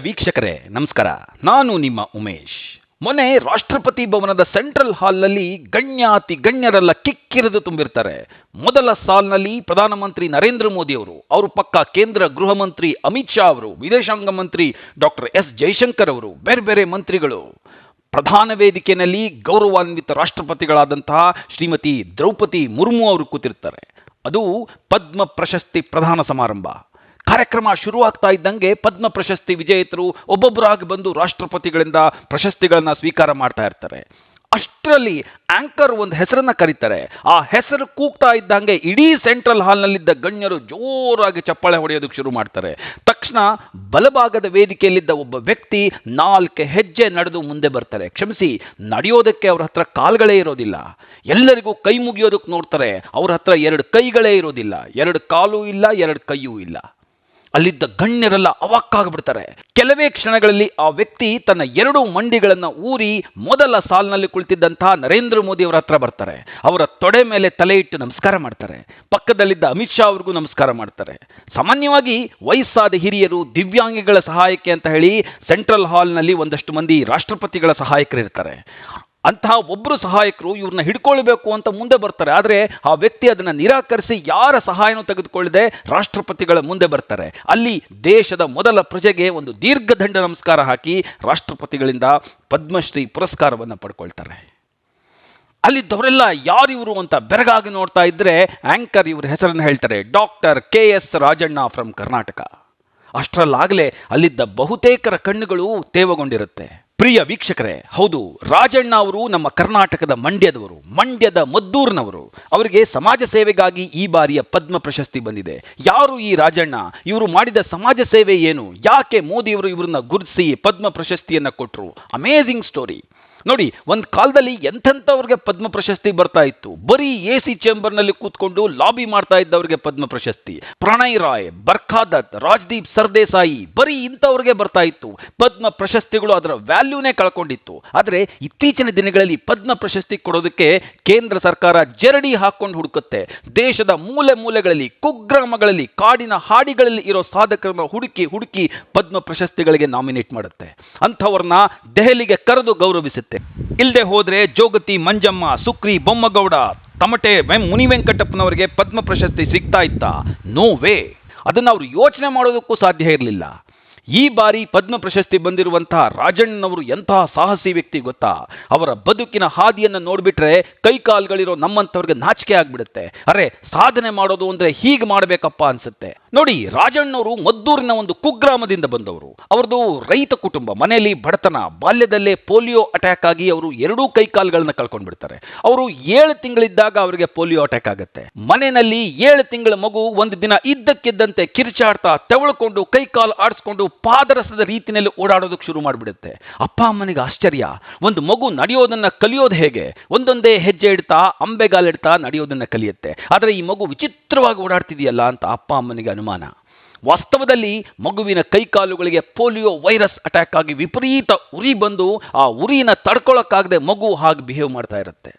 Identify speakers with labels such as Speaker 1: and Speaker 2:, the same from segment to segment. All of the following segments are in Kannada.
Speaker 1: ವೀಕ್ಷಕರೇ ನಮಸ್ಕಾರ. ನಾನು ನಿಮ್ಮ ಉಮೇಶ್. ಮೊನ್ನೆ ರಾಷ್ಟ್ರಪತಿ ಭವನದ ಸೆಂಟ್ರಲ್ ಹಾಲ್ನಲ್ಲಿ ಗಣ್ಯಾತಿ ಗಣ್ಯರೆಲ್ಲ ಕಿಕ್ಕಿರಿದು ತುಂಬಿರ್ತಾರೆ. ಮೊದಲ ಸಾಲ್ನಲ್ಲಿ ಪ್ರಧಾನಮಂತ್ರಿ ನರೇಂದ್ರ ಮೋದಿ ಅವರು ಪಕ್ಕ ಕೇಂದ್ರ ಗೃಹ ಮಂತ್ರಿ ಅಮಿತ್ ಶಾ ಅವರು, ವಿದೇಶಾಂಗ ಮಂತ್ರಿ ಡಾಕ್ಟರ್ ಎಸ್ ಜೈಶಂಕರ್ ಅವರು, ಬೇರೆ ಬೇರೆ ಮಂತ್ರಿಗಳು. ಪ್ರಧಾನ ವೇದಿಕೆಯಲ್ಲಿ ಗೌರವಾನ್ವಿತ ರಾಷ್ಟ್ರಪತಿಗಳಾದಂತಹ ಶ್ರೀಮತಿ ದ್ರೌಪದಿ ಮುರ್ಮು ಅವರು ಕೂತಿರ್ತಾರೆ. ಅದು ಪದ್ಮ ಪ್ರಶಸ್ತಿ ಪ್ರದಾನ ಸಮಾರಂಭ. ಕಾರ್ಯಕ್ರಮ ಶುರುವಾಗ್ತಾ ಇದ್ದಂಗೆ ಪದ್ಮ ಪ್ರಶಸ್ತಿ ವಿಜೇತರು ಒಬ್ಬೊಬ್ಬರಾಗಿ ಬಂದು ರಾಷ್ಟ್ರಪತಿಗಳಿಂದ ಪ್ರಶಸ್ತಿಗಳನ್ನ ಸ್ವೀಕಾರ ಮಾಡ್ತಾ ಇರ್ತಾರೆ. ಅಷ್ಟರಲ್ಲಿ ಆಂಕರ್ ಒಂದು ಹೆಸರನ್ನ ಕರೀತಾರೆ. ಆ ಹೆಸರು ಕೂಗ್ತಾ ಇದ್ದಂಗೆ ಇಡೀ ಸೆಂಟ್ರಲ್ ಹಾಲ್ನಲ್ಲಿದ್ದ ಗಣ್ಯರು ಜೋರಾಗಿ ಚಪ್ಪಾಳೆ ಹೊಡೆಯೋದಕ್ಕೆ ಶುರು ಮಾಡ್ತಾರೆ. ತಕ್ಷಣ ಬಲಭಾಗದ ವೇದಿಕೆಯಲ್ಲಿದ್ದ ಒಬ್ಬ ವ್ಯಕ್ತಿ 4 ಹೆಜ್ಜೆ ನಡೆದು ಮುಂದೆ ಬರ್ತಾರೆ. ಕ್ಷಮಿಸಿ, ನಡೆಯೋದಕ್ಕೆ ಅವ್ರ ಹತ್ರ ಕಾಲ್ಗಳೇ ಇರೋದಿಲ್ಲ. ಎಲ್ಲರಿಗೂ ಕೈ ಮುಗಿಯೋದಕ್ಕೆ ನೋಡ್ತಾರೆ. ಅವ್ರ ಹತ್ರ 2 ಕೈಗಳೇ ಇರೋದಿಲ್ಲ, 2 ಕಾಲು ಇಲ್ಲ, 2 ಕೈಯೂ ಇಲ್ಲ. ಅಲ್ಲಿದ್ದ ಗಣ್ಯರೆಲ್ಲ ಅವಾಕ್ಕಾಗ್ಬಿಡ್ತಾರೆ. ಕೆಲವೇ ಕ್ಷಣಗಳಲ್ಲಿ ಆ ವ್ಯಕ್ತಿ ತನ್ನ 2 ಮಂಡಿಗಳನ್ನು ಊರಿ ಮೊದಲ ಸಾಲಿನಲ್ಲಿ ಕುಳಿತಿದ್ದಂತಹ ನರೇಂದ್ರ ಮೋದಿ ಅವರ ಹತ್ರ ಬರ್ತಾರೆ. ಅವರ ತೊಡೆ ಮೇಲೆ ತಲೆ ಇಟ್ಟು ನಮಸ್ಕಾರ ಮಾಡ್ತಾರೆ. ಪಕ್ಕದಲ್ಲಿದ್ದ ಅಮಿತ್ ಶಾ ಅವ್ರಿಗೂ ನಮಸ್ಕಾರ ಮಾಡ್ತಾರೆ. ಸಾಮಾನ್ಯವಾಗಿ ವಯಸ್ಸಾದ ಹಿರಿಯರು, ದಿವ್ಯಾಂಗಿಗಳ ಸಹಾಯಕ್ಕೆ ಅಂತ ಹೇಳಿ ಸೆಂಟ್ರಲ್ ಹಾಲ್ನಲ್ಲಿ ಒಂದಷ್ಟು ಮಂದಿ ರಾಷ್ಟ್ರಪತಿಗಳ ಸಹಾಯಕರಿರ್ತಾರೆ. ಅಂತಹ ಒಬ್ಬರು ಸಹಾಯಕರು ಇವ್ರನ್ನ ಹಿಡ್ಕೊಳ್ಬೇಕು ಅಂತ ಮುಂದೆ ಬರ್ತಾರೆ. ಆದರೆ ಆ ವ್ಯಕ್ತಿ ಅದನ್ನು ನಿರಾಕರಿಸಿ ಯಾರ ಸಹಾಯನೂ ತೆಗೆದುಕೊಳ್ಳದೆ ರಾಷ್ಟ್ರಪತಿಗಳ ಮುಂದೆ ಬರ್ತಾರೆ. ಅಲ್ಲಿ ದೇಶದ ಮೊದಲ ಪ್ರಜೆಗೆ ಒಂದು ದೀರ್ಘದಂಡ ನಮಸ್ಕಾರ ಹಾಕಿ ರಾಷ್ಟ್ರಪತಿಗಳಿಂದ ಪದ್ಮಶ್ರೀ ಪುರಸ್ಕಾರವನ್ನು ಪಡ್ಕೊಳ್ತಾರೆ. ಅಲ್ಲಿದ್ದವರೆಲ್ಲ ಯಾರಿವರು ಅಂತ ಬೆರಗಾಗಿ ನೋಡ್ತಾ ಇದ್ರೆ ಆಂಕರ್ ಇವ್ರ ಹೆಸರನ್ನು ಹೇಳ್ತಾರೆ, doctor KS Rajanna from Karnataka. ಅಷ್ಟರಲ್ಲಾಗಲೇ ಅಲ್ಲಿದ್ದ ಬಹುತೇಕರ ಕಣ್ಣುಗಳು ತೇವಗೊಂಡಿರುತ್ತೆ. ಪ್ರಿಯ ವೀಕ್ಷಕರೇ, ಹೌದು, ರಾಜಣ್ಣ ಅವರು ನಮ್ಮ ಕರ್ನಾಟಕದ ಮಂಡ್ಯದ ಮದ್ದೂರಿನವರು. ಅವರಿಗೆ ಸಮಾಜ ಸೇವೆಗಾಗಿ ಈ ಬಾರಿಯ ಪದ್ಮ ಪ್ರಶಸ್ತಿ ಬಂದಿದೆ. ಯಾರು ಈ ರಾಜಣ್ಣ? ಇವರು ಮಾಡಿದ ಸಮಾಜ ಸೇವೆ ಏನು? ಯಾಕೆ ಮೋದಿಯವರು ಇವರನ್ನ ಗುರುತಿಸಿ ಪದ್ಮ ಪ್ರಶಸ್ತಿಯನ್ನು ಕೊಟ್ಟರು? ಅಮೇಜಿಂಗ್ ಸ್ಟೋರಿ ನೋಡಿ. ಒಂದು ಕಾಲದಲ್ಲಿ ಎಂಥವ್ರಿಗೆ ಪದ್ಮ ಪ್ರಶಸ್ತಿ ಬರ್ತಾ ಇತ್ತು. ಬರೀ AC ಚೇಂಬರ್ನಲ್ಲಿ ಕೂತ್ಕೊಂಡು ಲಾಬಿ ಮಾಡ್ತಾ ಇದ್ದವರಿಗೆ ಪದ್ಮ ಪ್ರಶಸ್ತಿ. ಪ್ರಣಯ್ ರಾಯ್, ಬರ್ಖಾದತ್, ರಾಜ್ದೀಪ್ ಸರ್ದೇಸಾಯಿ, ಬರೀ ಇಂಥವ್ರಿಗೆ ಬರ್ತಾ ಇತ್ತು ಪದ್ಮ ಪ್ರಶಸ್ತಿಗಳು. ಅದರ ವ್ಯಾಲ್ಯೂನೇ ಕಳ್ಕೊಂಡಿತ್ತು. ಆದರೆ ಇತ್ತೀಚಿನ ದಿನಗಳಲ್ಲಿ ಪದ್ಮ ಪ್ರಶಸ್ತಿ ಕೊಡೋದಕ್ಕೆ ಕೇಂದ್ರ ಸರ್ಕಾರ ಜರಡಿ ಹಾಕೊಂಡು ಹುಡುಕುತ್ತೆ. ದೇಶದ ಮೂಲೆ ಮೂಲೆಗಳಲ್ಲಿ, ಕುಗ್ರಾಮಗಳಲ್ಲಿ, ಕಾಡಿನ ಹಾಡಿಗಳಲ್ಲಿ ಇರೋ ಸಾಧಕರನ್ನ ಹುಡುಕಿ ಪದ್ಮ ಪ್ರಶಸ್ತಿಗಳಿಗೆ ನಾಮಿನೇಟ್ ಮಾಡುತ್ತೆ. ಅಂಥವ್ರನ್ನ ದೆಹಲಿಗೆ ಕರೆದು ಗೌರವಿಸುತ್ತೆ. ಇಲ್ಲದೆ ಹೋದ್ರೆ ಜೋಗತಿ ಮಂಜಮ್ಮ, ಸುಕ್ರಿ ಬೊಮ್ಮಗೌಡ, ತಮಟೆ ಮುನಿ ವೆಂಕಟಪ್ಪನವರಿಗೆ ಪದ್ಮ ಪ್ರಶಸ್ತಿ ಸಿಗ್ತಾ ಇತ್ತ? No way. ಅದನ್ನು ಅವರು ಯೋಚನೆ ಮಾಡೋದಕ್ಕೂ ಸಾಧ್ಯ ಇರಲಿಲ್ಲ. ಈ ಬಾರಿ ಪದ್ಮ ಪ್ರಶಸ್ತಿ ಬಂದಿರುವಂತಹ ರಾಜಣ್ಣನವರು ಎಂತಹ ಸಾಹಸಿ ವ್ಯಕ್ತಿ ಗೊತ್ತಾ? ಅವರ ಬದುಕಿನ ಹಾದಿಯನ್ನು ನೋಡಿಬಿಟ್ರೆ ಕೈಕಾಲುಗಳಿರೋ ನಮ್ಮಂಥವ್ರಿಗೆ ನಾಚಿಕೆ ಆಗ್ಬಿಡುತ್ತೆ. ಅರೆ, ಸಾಧನೆ ಮಾಡೋದು ಅಂದ್ರೆ ಹೀಗೆ ಮಾಡಬೇಕಪ್ಪ ಅನ್ಸುತ್ತೆ. ನೋಡಿ, ರಾಜಣ್ಣವರು ಮದ್ದೂರಿನ ಒಂದು ಕುಗ್ರಾಮದಿಂದ ಬಂದವರು. ಅವ್ರದ್ದು ರೈತ ಕುಟುಂಬ. ಮನೆಯಲ್ಲಿ ಬಡತನ. ಬಾಲ್ಯದಲ್ಲೇ ಪೋಲಿಯೋ ಅಟ್ಯಾಕ್ ಆಗಿ ಅವರು 2 ಕೈಕಾಲುಗಳನ್ನ ಕಳ್ಕೊಂಡ್ಬಿಡ್ತಾರೆ. ಅವರು 7 ತಿಂಗಳಿದ್ದಾಗ ಅವರಿಗೆ ಪೋಲಿಯೋ ಅಟ್ಯಾಕ್ ಆಗುತ್ತೆ. ಮನೆಯಲ್ಲಿ 7 ತಿಂಗಳ ಮಗು ಒಂದು ದಿನ ಇದ್ದಕ್ಕಿದ್ದಂತೆ ಕಿರ್ಚಾಡ್ತಾ ತೆವಳ್ಕೊಂಡು ಕೈಕಾಲು ಆಡಿಸ್ಕೊಂಡು ಪಾದರಸದ ರೀತಿಯಲ್ಲಿ ಓಡಾಡೋದಕ್ಕೆ ಶುರು ಮಾಡಿಬಿಡುತ್ತೆ. ಅಪ್ಪ ಅಮ್ಮನಿಗೆ ಆಶ್ಚರ್ಯ. ಒಂದು ಮಗು ನಡೆಯೋದನ್ನ ಕಲಿಯೋದು ಹೇಗೆ? ಒಂದೊಂದೇ ಹೆಜ್ಜೆ ಇಡ್ತಾ, ಅಂಬೆಗಾಲಿಡ್ತಾ ನಡೆಯೋದನ್ನ ಕಲಿಯುತ್ತೆ. ಆದರೆ ಈ ಮಗು ವಿಚಿತ್ರವಾಗಿ ಓಡಾಡ್ತಿದೆಯಲ್ಲ ಅಂತ ಅಪ್ಪ ಅಮ್ಮನಿಗೆ ಅನುಮಾನ. ವಾಸ್ತವದಲ್ಲಿ ಮಗುವಿನ ಕೈಕಾಲುಗಳಿಗೆ ಪೋಲಿಯೋ ವೈರಸ್ ಅಟ್ಯಾಕ್ ಆಗಿ ವಿಪರೀತ ಉರಿ ಬಂದು ಆ ಉರಿನ ತಡ್ಕೊಳ್ಳೋಕ್ಕಾಗದೆ ಮಗು ಹಾಗೆ ಬಿಹೇವ್ ಮಾಡ್ತಾ ಇರುತ್ತೆ.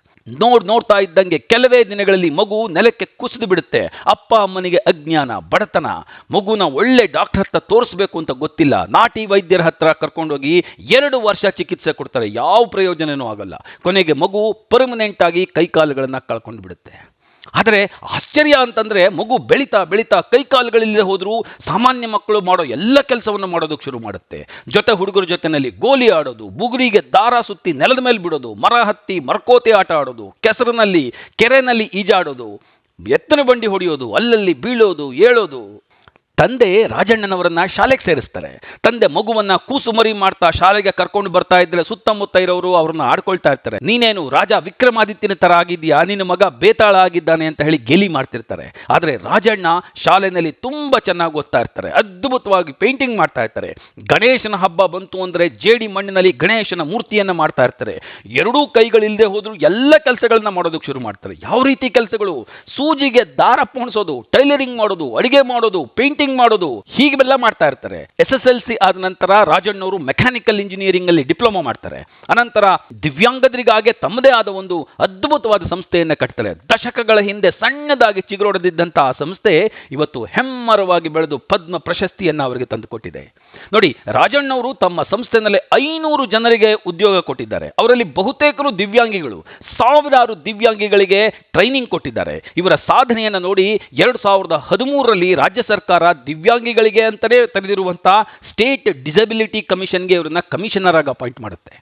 Speaker 1: ನೋಡ್ತಾ ಇದ್ದಂಗೆ ಕೆಲವೇ ದಿನಗಳಲ್ಲಿ ಮಗು ನೆಲಕ್ಕೆ ಕುಸಿದು ಬಿಡುತ್ತೆ. ಅಪ್ಪ ಅಮ್ಮನಿಗೆ ಅಜ್ಞಾನ, ಬಡತನ. ಮಗುನ ಒಳ್ಳೆ ಡಾಕ್ಟರ್ ಹತ್ರ ತೋರಿಸ್ಬೇಕು ಅಂತ ಗೊತ್ತಿಲ್ಲ. ನಾಟಿ ವೈದ್ಯರ ಹತ್ರ ಕರ್ಕೊಂಡೋಗಿ 2 ವರ್ಷ ಚಿಕಿತ್ಸೆ ಕೊಡ್ತಾರೆ. ಯಾವ ಪ್ರಯೋಜನನೂ ಆಗಲ್ಲ. ಕೊನೆಗೆ ಮಗು ಪರ್ಮನೆಂಟ್ ಆಗಿ ಕೈಕಾಲುಗಳನ್ನ ಕಳ್ಕೊಂಡು ಬಿಡುತ್ತೆ. ಆದರೆ ಆಶ್ಚರ್ಯ ಅಂತಂದ್ರೆ ಮಗು ಬೆಳೀತಾ ಕೈಕಾಲುಗಳಿಲ್ಲದೆ ಹೋದ್ರೂ ಸಾಮಾನ್ಯ ಮಕ್ಕಳು ಮಾಡೋ ಎಲ್ಲ ಕೆಲಸವನ್ನು ಮಾಡೋದಕ್ಕೆ ಶುರು ಮಾಡುತ್ತೆ. ಹುಡುಗರ ಜೊತೆನಲ್ಲಿ ಗೋಲಿ ಆಡೋದು, ಬುಗುರಿಗೆ ದಾರ ಸುತ್ತಿ ನೆಲದ ಮೇಲೆ ಬಿಡೋದು, ಮರ ಹತ್ತಿ ಮರಕೋತೆ ಆಟ ಆಡೋದು, ಕೆಸರಿನಲ್ಲಿ ಕೆರೆನಲ್ಲಿ ಈಜಾಡೋದು, ಎತ್ತನ ಬಂಡಿ ಹೊಡೆಯೋದು, ಅಲ್ಲಲ್ಲಿ ಬೀಳೋದು, ಏಳೋದು. ತಂದೆ ರಾಜಣ್ಣನವರನ್ನ ಶಾಲೆಗೆ ಸೇರಿಸ್ತಾರೆ. ತಂದೆ ಮಗುವನ್ನ ಕೂಸುಮರಿ ಮಾಡ್ತಾ ಶಾಲೆಗೆ ಕರ್ಕೊಂಡು ಬರ್ತಾ ಇದ್ರೆ ಸುತ್ತಮುತ್ತ ಇರೋರು ಅವ್ರನ್ನ ಆಡ್ಕೊಳ್ತಾ ಇರ್ತಾರೆ. ನೀನೇನು ರಾಜ ವಿಕ್ರಮಾದಿತ್ಯನ ತರ ಆಗಿದ್ಯಾ, ನಿನ್ನ ಮಗ ಬೇತಾಳ ಆಗಿದ್ದಾನೆ ಅಂತ ಹೇಳಿ ಗೇಲಿ ಮಾಡ್ತಿರ್ತಾರೆ. ಆದರೆ ರಾಜಣ್ಣ ಶಾಲೆಯಲ್ಲಿ ತುಂಬಾ ಚೆನ್ನಾಗಿ ಓದ್ತಾ ಇರ್ತಾರೆ. ಅದ್ಭುತವಾಗಿ ಪೇಂಟಿಂಗ್ ಮಾಡ್ತಾ ಇರ್ತಾರೆ. ಗಣೇಶನ ಹಬ್ಬ ಬಂತು ಅಂದ್ರೆ ಜೇಡಿ ಮಣ್ಣಿನಲ್ಲಿ ಗಣೇಶನ ಮೂರ್ತಿಯನ್ನ ಮಾಡ್ತಾ ಇರ್ತಾರೆ. 2 ಕೈಗಳಿಲ್ಲದೆ ಹೋದ್ರು ಎಲ್ಲ ಕೆಲಸಗಳನ್ನ ಮಾಡೋದಕ್ಕೆ ಶುರು ಮಾಡ್ತಾರೆ. ಯಾವ ರೀತಿ ಕೆಲಸಗಳು? ಸೂಜಿಗೆ ದಾರ ಪೋಣಿಸೋದು, ಟೈಲರಿಂಗ್ ಮಾಡೋದು, ಅಡಿಗೆ ಮಾಡೋದು, ಪೇಂಟಿಂಗ್ ಟೂರಿಂಗ್ ಮಾಡೋದು, ಹೀಗೆಲ್ಲ ಮಾಡ್ತಾ ಇರ್ತಾರೆ. SSLC ಆದ ನಂತರ ರಾಜಣ್ಣವರು ಮೆಕ್ಯಾನಿಕಲ್ ಇಂಜಿನಿಯರಿಂಗ್ ಅಲ್ಲಿ ಡಿಪ್ಲೊಮಾ ಮಾಡ್ತಾರೆ. ಅನಂತರ ದಿವ್ಯಾಂಗದರಿಗಾಗೆ ತಮ್ಮದೇ ಆದ ಒಂದು ಅದ್ಭುತವಾದ ಸಂಸ್ಥೆಯನ್ನು ಕಟ್ತಾರೆ. ದಶಕಗಳ ಹಿಂದೆ ಸಣ್ಣದಾಗಿ ಚಿಗುರೊಡೆದಿದ್ದಂತಹ ಸಂಸ್ಥೆ ಇವತ್ತು ಹೆಮ್ಮರವಾಗಿ ಬೆಳೆದು ಪದ್ಮ ಪ್ರಶಸ್ತಿಯನ್ನು ಅವರಿಗೆ ತಂದುಕೊಟ್ಟಿದೆ. ನೋಡಿ, ರಾಜಣ್ಣವರು ತಮ್ಮ ಸಂಸ್ಥೆಯಲ್ಲಿ 500 ಜನರಿಗೆ ಉದ್ಯೋಗ ಕೊಟ್ಟಿದ್ದಾರೆ. ಅವರಲ್ಲಿ ಬಹುತೇಕರು ದಿವ್ಯಾಂಗಿಗಳು. ಸಾವಿರಾರು ದಿವ್ಯಾಂಗಿಗಳಿಗೆ ಟ್ರೈನಿಂಗ್ ಕೊಟ್ಟಿದ್ದಾರೆ. ಇವರ ಸಾಧನೆಯನ್ನು ನೋಡಿ 2013ರಲ್ಲಿ ರಾಜ್ಯ ಸರ್ಕಾರ ದಿವ್ಯಾಂಗಿಗಳಿಗೆ ಅಂತಲೇ ತೆರೆದಿರುವಂತಹ ಸ್ಟೇಟ್ ಡಿಸಬಿಲಿಟಿ ಕಮಿಷನ್ಗೆ ಇವರನ್ನ ಕಮಿಷನರ್ ಆಗಿ ಅಪಾಯಿಂಟ್ ಮಾಡುತ್ತೆ.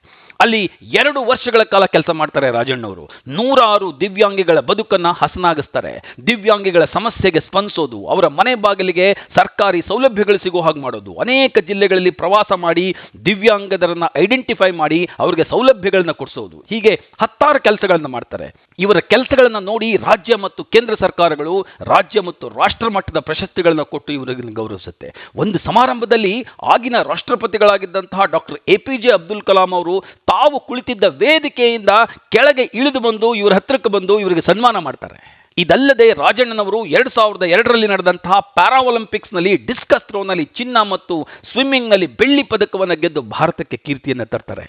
Speaker 1: ಅಲ್ಲಿ 2 ವರ್ಷಗಳ ಕಾಲ ಕೆಲಸ ಮಾಡ್ತಾರೆ ರಾಜಣ್ಣವರು. 100 ದಿವ್ಯಾಂಗಿಗಳ ಬದುಕನ್ನು ಹಸನಾಗಿಸ್ತಾರೆ. ದಿವ್ಯಾಂಗಿಗಳ ಸಮಸ್ಯೆಗೆ ಸ್ಪಂದಿಸೋದು, ಅವರ ಮನೆ ಬಾಗಿಲಿಗೆ ಸರ್ಕಾರಿ ಸೌಲಭ್ಯಗಳು ಸಿಗೋ ಹಾಗೆ ಮಾಡೋದು, ಅನೇಕ ಜಿಲ್ಲೆಗಳಲ್ಲಿ ಪ್ರವಾಸ ಮಾಡಿ ದಿವ್ಯಾಂಗದರನ್ನು ಐಡೆಂಟಿಫೈ ಮಾಡಿ ಅವರಿಗೆ ಸೌಲಭ್ಯಗಳನ್ನು ಕೊಡಿಸೋದು, ಹೀಗೆ 10 ಕೆಲಸಗಳನ್ನು ಮಾಡ್ತಾರೆ. ಇವರ ಕೆಲಸಗಳನ್ನು ನೋಡಿ ರಾಜ್ಯ ಮತ್ತು ಕೇಂದ್ರ ಸರ್ಕಾರಗಳು ರಾಜ್ಯ ಮತ್ತು ರಾಷ್ಟ್ರ ಮಟ್ಟದ ಪ್ರಶಸ್ತಿಗಳನ್ನು ಕೊಟ್ಟು ಇವರಿಗೆ ಗೌರವಿಸುತ್ತೆ. ಒಂದು ಸಮಾರಂಭದಲ್ಲಿ ಆಗಿನ ರಾಷ್ಟ್ರಪತಿಗಳಾಗಿದ್ದಂತಹ ಡಾಕ್ಟರ್ APJ ಅಬ್ದುಲ್ ಕಲಾಂ ಅವರು ತಾವು ಕುಳಿತಿದ್ದ ವೇದಿಕೆಯಿಂದ ಕೆಳಗೆ ಇಳಿದು ಬಂದು ಇವರ ಹತ್ತಿರಕ್ಕೆ ಬಂದು ಇವರಿಗೆ ಸನ್ಮಾನ ಮಾಡ್ತಾರೆ. ಇದಲ್ಲದೆ ರಾಜಣ್ಣನವರು 2002ರಲ್ಲಿ ನಡೆದಂತಹ ಪ್ಯಾರಾ ಒಲಿಂಪಿಕ್ಸ್ನಲ್ಲಿ ಡಿಸ್ಕಸ್ ಥ್ರೋನಲ್ಲಿ ಚಿನ್ನ ಮತ್ತು ಸ್ವಿಮ್ಮಿಂಗ್ನಲ್ಲಿ ಬೆಳ್ಳಿ ಪದಕವನ್ನು ಗೆದ್ದು ಭಾರತಕ್ಕೆ ಕೀರ್ತಿಯನ್ನು ತರ್ತಾರೆ.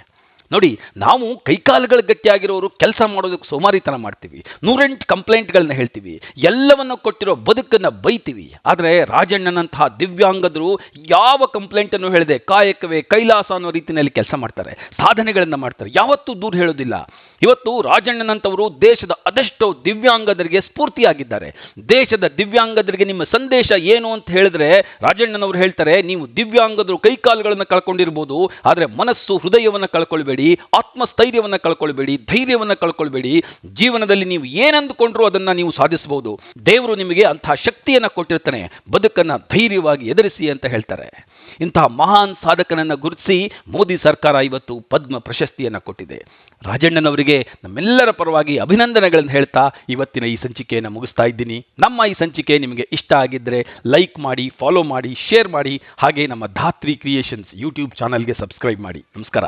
Speaker 1: ನೋಡಿ, ನಾವು ಕೈಕಾಲುಗಳು ಗಟ್ಟಿಯಾಗಿರೋರು ಕೆಲಸ ಮಾಡೋದಕ್ಕೆ ಸೋಮಾರಿತನ ಮಾಡ್ತೀವಿ, 108 ಕಂಪ್ಲೇಂಟ್ಗಳನ್ನ ಹೇಳ್ತೀವಿ, ಎಲ್ಲವನ್ನು ಕೊಟ್ಟಿರೋ ಬದುಕನ್ನು ಬೈತೀವಿ. ಆದರೆ ರಾಜಣ್ಣನಂತಹ ದಿವ್ಯಾಂಗದರು ಯಾವ ಕಂಪ್ಲೇಂಟನ್ನು ಹೇಳದೆ ಕಾಯಕವೇ ಕೈಲಾಸ ಅನ್ನೋ ರೀತಿಯಲ್ಲಿ ಕೆಲಸ ಮಾಡ್ತಾರೆ, ಸಾಧನೆಗಳನ್ನು ಮಾಡ್ತಾರೆ, ಯಾವತ್ತೂ ದೂರ ಹೇಳೋದಿಲ್ಲ. ಇವತ್ತು ರಾಜಣ್ಣನಂತವರು ದೇಶದ ಅದೆಷ್ಟೋ ದಿವ್ಯಾಂಗದರಿಗೆ ಸ್ಫೂರ್ತಿಯಾಗಿದ್ದಾರೆ. ದೇಶದ ದಿವ್ಯಾಂಗದರಿಗೆ ನಿಮ್ಮ ಸಂದೇಶ ಏನು ಅಂತ ಹೇಳಿದ್ರೆ ರಾಜಣ್ಣನವರು ಹೇಳ್ತಾರೆ, ನೀವು ದಿವ್ಯಾಂಗದರು ಕೈಕಾಲುಗಳನ್ನು ಕಳ್ಕೊಂಡಿರ್ಬೋದು, ಆದರೆ ಮನಸ್ಸು ಹೃದಯವನ್ನು ಕಳ್ಕೊಳ್ಬೇಡಿ, ಆತ್ಮಸ್ಥೈರ್ಯವನ್ನು ಕಳ್ಕೊಳ್ಬೇಡಿ, ಧೈರ್ಯವನ್ನು ಕಳ್ಕೊಳ್ಬೇಡಿ. ಜೀವನದಲ್ಲಿ ನೀವು ಏನಂದುಕೊಂಡ್ರೂ ಅದನ್ನು ನೀವು ಸಾಧಿಸಬಹುದು. ದೇವರು ನಿಮಗೆ ಅಂತಹ ಶಕ್ತಿಯನ್ನು ಕೊಟ್ಟಿರ್ತಾನೆ, ಬದುಕನ್ನು ಧೈರ್ಯವಾಗಿ ಎದುರಿಸಿ ಅಂತ ಹೇಳ್ತಾರೆ. ಇಂತಹ ಮಹಾನ್ ಸಾಧಕನನ್ನು ಗುರುತಿಸಿ ಮೋದಿ ಸರ್ಕಾರ ಇವತ್ತು ಪದ್ಮ ಪ್ರಶಸ್ತಿಯನ್ನು ಕೊಟ್ಟಿದೆ. ರಾಜಣ್ಣನವರಿಗೆ ನಮ್ಮೆಲ್ಲರ ಪರವಾಗಿ ಅಭಿನಂದನೆಗಳನ್ನು ಹೇಳ್ತಾ ಇವತ್ತಿನ ಈ ಸಂಚಿಕೆಯನ್ನು ಮುಗಿಸ್ತಾ ಇದ್ದೀನಿ. ನಮ್ಮ ಈ ಸಂಚಿಕೆ ನಿಮಗೆ ಇಷ್ಟ ಆಗಿದ್ದರೆ ಲೈಕ್ ಮಾಡಿ, ಫಾಲೋ ಮಾಡಿ, ಶೇರ್ ಮಾಡಿ. ಹಾಗೆ ನಮ್ಮ ಧಾತ್ರಿ ಕ್ರಿಯೇಷನ್ಸ್ ಯೂಟ್ಯೂಬ್ ಚಾನಲ್ಗೆ ಸಬ್ಸ್ಕ್ರೈಬ್ ಮಾಡಿ. ನಮಸ್ಕಾರ.